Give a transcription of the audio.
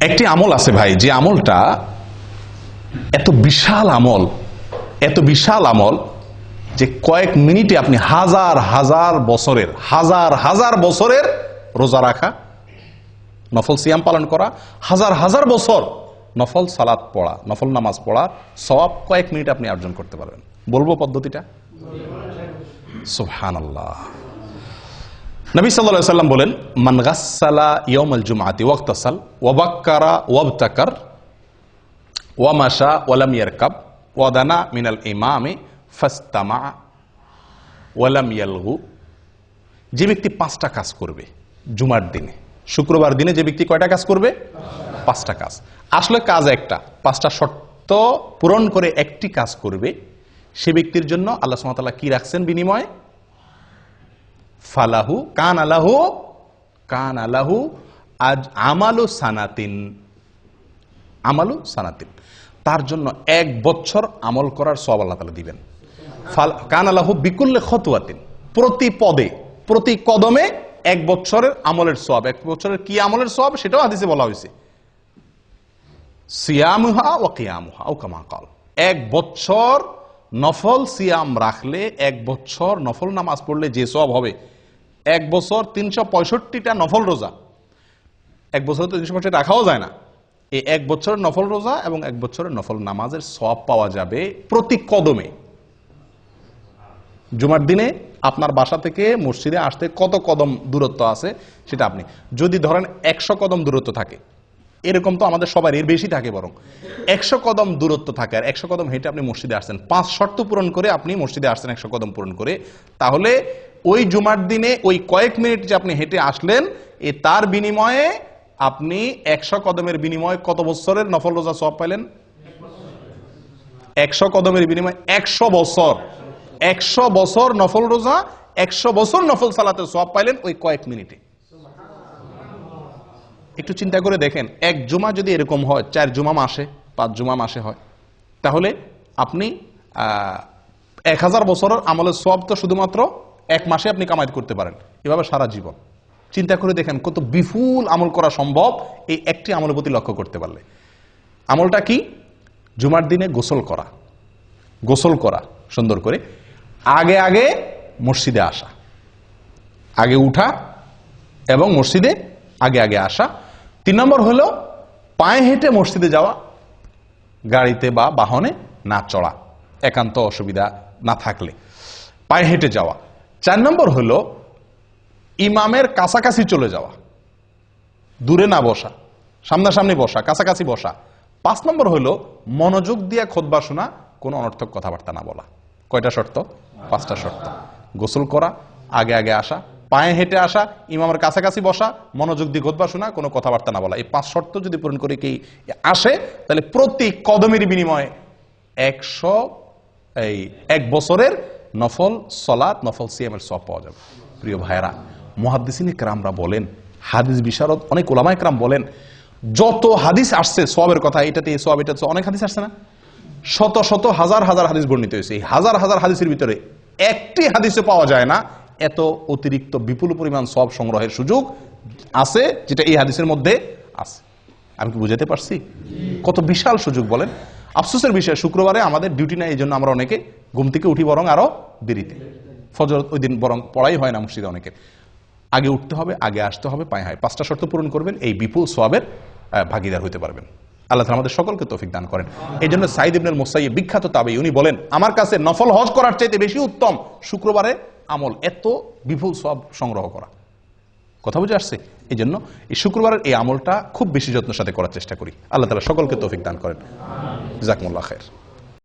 একটি আমল আছে ভাই, যে আমলটা এত বিশাল আমল যে কয়েক মিনিটে আপনি হাজার হাজার বছরের রোজা রাখা, নফল সিয়াম পালন করা, হাজার বছর নফল সালাত পড়া, নফল নামাজ পড়া সওয়াব কয়েক মিনিট আপনি অর্জন করতে পারবেন। বলবো পদ্ধতিটা? সুবহানাল্লাহ। নবী সাল্লাল্লাহু আলাইহি ওয়াসাল্লাম বলেন, মান গাসসালা ইয়াউমাল জুমআতি ওয়াক্তাসাল ওয়া বাক্কারা ওয়াবতাকার ওয়া মাশা ওয়া লাম ইয়ারকাব ওয়া দানা মিনাল ইমামি ফাস্তামা ওয়া লাম ইয়ালগু। যে ব্যক্তি 5টা কাজ করবে জুমার দিনে, শুক্রবার দিনে যে ব্যক্তি কয়টা কাজ করবে? 5টা কাজ। আসলে কাজ একটা, 5টা শর্ত পূরণ করে একটি কাজ করবে, সে ব্যক্তির জন্য আল্লাহ সুবহানাহু ওয়া তাআলা কি রাখছেন বিনিময়ে? ফালাহু কান আলাহু আজ আমালু সানাতিন, তার জন্য 1 বছর আমল করার সওয়াব আল্লাহ তাআলা দিবেন। কান আলাহু বিকুল্লি খতওয়াতিন, প্রতি পদে প্রতি কদমে 1 বছরের আমলের সওয়াব। 1 বছরের কি আমলের সওয়াব সেটাও হাদিসে বলা হয়েছে, সিয়ামুহা ওয়া কিয়ামুহা আও কামা ক্বাল। 1 বছর নফল সিয়াম রাখলে, 1 বছর নফল নামাজ পড়লে যে সওয়াব হবে, 1 বছর 365টা নফল রোজা, 1 বছর তো 365 রাখাও যায় না, এই 1 বছরের নফল রোজা এবং 1 বছরের নফল নামাজের সওয়াব পাওয়া যাবে প্রতি কদমে। জুমার দিনে আপনার বাসা থেকে মসজিদে আসতে কত কদম দূরত্ব আছে সেটা আপনি যদি ধরেন 100 কদম দূরত্ব থাকে, এরকম তো আমাদের সবার এর বেশি থাকে, বরং 100 কদম দূরত্ব থাকে, আর 100 কদম হেঁটে আপনি মসজিদে আসছেন, 5 শর্ত পূরণ করে আপনি মসজিদে আসছেন 100 কদম পূরণ করে, তাহলে ওই জুমার দিনে ওই কয়েক মিনিট যে আপনি হেঁটে আসলেন, তার বিনিময়ে আপনি 100 কদমের বিনিময়ে কত বছরের নফল রোজা সওয়াব পাইলেন? 100 কদমের বিনিময়ে 100 বছর, 100 বছর নফল রোজা, 100 বছর নফল সালাতের সওয়াব পাইলেন ওই কয়েক মিনিটে। একটু চিন্তা করে দেখেন, 1 জুমা যদি এরকম হয়, 4 জুমা মাসে, 5 জুমা মাসে হয়, তাহলে আপনি 1000 বছরের আমলের সওয়াব তো শুধুমাত্র 1 মাসে আপনি কামাই করতে পারেন, এভাবে সারা জীবন। চিন্তা করে দেখেন কত বিপুল আমল করা সম্ভব এই একটি আমলের প্রতি লক্ষ্য করতে পারলে। আমলটা কি? জুমার দিনে গোসল করা সুন্দর করে, আগে মসজিদে আসা, আগে উঠা এবং মসজিদে আগে আসা। 3 নম্বর হলো পায়ে হেঁটে মসজিদে যাওয়া, গাড়িতে বা বাহনে না চড়া, একান্ত অসুবিধা না থাকলে পায়ে হেঁটে যাওয়া। 4 নম্বর হলো ইমামের কাছাকাছি চলে যাওয়া, দূরে না বসা, সামনাসামনি বসা, কাছাকাছি বসা। 5 নম্বর হলো মনোযোগ দিয়ে খুতবা শোনা, কোনো অনর্থক কথাবার্তা না বলা। কয়টা শর্ত? 5টা শর্ত। গোসল করা, আগে আসা, পায়ে হেঁটে আসা, ইমামের কাছাকাছি বসা, মনোযোগ দিয়ে খুতবা শোনা, কোনো কথাবার্তা না বলা। এই 5 শর্ত যদি পূরণ করে কি আসে, তাহলে প্রতি কদমের বিনিময়ে 1 বছরের নফল সালাত, নফল সিয়ামের সওয়াব পাওয়া যাবে। প্রিয় ভাইরা, মুহাদ্দিসিন ইকরামরা বলেন, হাদিস বিশারদ অনেক উলামা ইকরাম বলেন, যত হাদিস আসছে সওয়াবের কথা, এটাতে এই সওয়াব, এটাতে অনেক হাদিস আসছে না, শত হাজার হাদিস বর্ণিত হয়েছে। এই হাজার হাদিসের ভিতরে একটি হাদিসে পাওয়া যায় না এত অতিরিক্ত বিপুল পরিমাণ সওয়াব সংগ্রহের সুযোগ আছে যেটা এই হাদিসের মধ্যে আছে। আমি কি বুঝাতে পারছি? কত বিশাল সুযোগ বলেন। আফসোসের বিষয়, শুক্রবারে আমাদের ডিউটি নাই, এই জন্য আমরা অনেকে ঘুম থেকে উঠি বরং আরো দেরিতে, ফজর ওই দিন বরং পড়াই হয় না মসজিদে অনেকের। আগে উঠতে হবে, আগে আসতে হবে, পায়ে হয়। 5টা শর্ত পূরণ করবেন, এই বিপুল সওয়াবের ভাগীদার হতে পারবেন। আল্লাহ তাআলা আমাদের সকলকে তৌফিক দান করেন। এই জন্য সাঈদ ইবনুল মুসাইয়্যিব, বিখ্যাত তাবেঈ, উনি বলেন, আমার কাছে নফল হজ করার চাইতে বেশি উত্তম শুক্রবারে আমল, এত বিপুল সওয়াব সংগ্রহ করা। কথা বুঝে আসছে? এই জন্য এই শুক্রবারের এই আমলটা খুব বেশি যত্নের সাথে করার চেষ্টা করি। আল্লাহ তাআলা সকলকে তৌফিক দান করেন। জাযাকুমুল্লাহ খায়র।